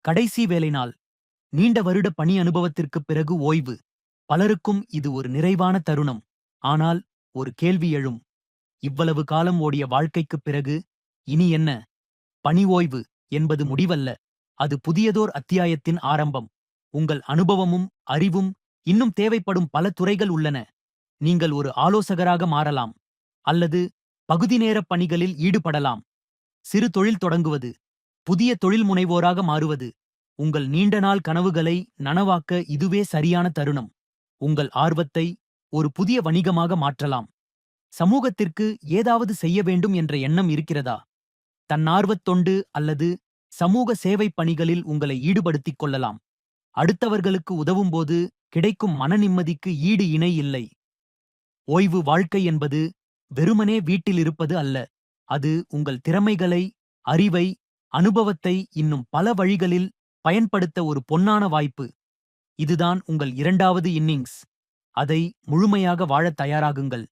கடைசி வேலை நாள். நீண்ட வருட பணி அனுபவத்திற்குப் பிறகு ஓய்வு. பலருக்கும் இது ஒரு நிறைவான தருணம். ஆனால் ஒரு கேள்வி எழும். இவ்வளவு காலம் ஓடிய வாழ்க்கைக்குப் பிறகு இனி என்ன? பணி ஓய்வு என்பது முடிவல்ல. அது புதியதோர் அத்தியாயத்தின் ஆரம்பம். உங்கள் அனுபவமும் அறிவும் இன்னும் தேவைப்படும் பல துறைகள் உள்ளன. நீங்கள் ஒரு ஆலோசகராக மாறலாம். அல்லது பகுதி நேரப் பணிகளில் ஈடுபடலாம். சிறு தொழில் தொடங்குவது. புதிய தொழில் முனைவோராக மாறுவது. உங்கள் நீண்ட நாள் கனவுகளை நனவாக்க இதுவே சரியான தருணம். உங்கள் ஆர்வத்தை ஒரு புதிய வணிகமாக மாற்றலாம். சமூகத்திற்கு ஏதாவது செய்ய வேண்டும் என்ற எண்ணம் இருக்கிறதா? தன்னார்வத் தொண்டு அல்லது சமூக சேவைப் பணிகளில் உங்களை ஈடுபடுத்திக் கொள்ளலாம். அடுத்தவர்களுக்கு உதவும்போது கிடைக்கும் மன நிம்மதிக்கு ஈடு இணை இல்லை. ஓய்வு வாழ்க்கை என்பது வெறுமனே வீட்டில் இருப்பது அல்ல. அது உங்கள் திறமைகளை, அறிவை, அனுபவத்தை இன்னும் பல வழிகளில் பயன்படுத்த ஒரு பொன்னான வாய்ப்பு. இதுதான் உங்கள் இரண்டாவது இன்னிங்ஸ். அதை முழுமையாக வாழத் தயாராகுங்கள்.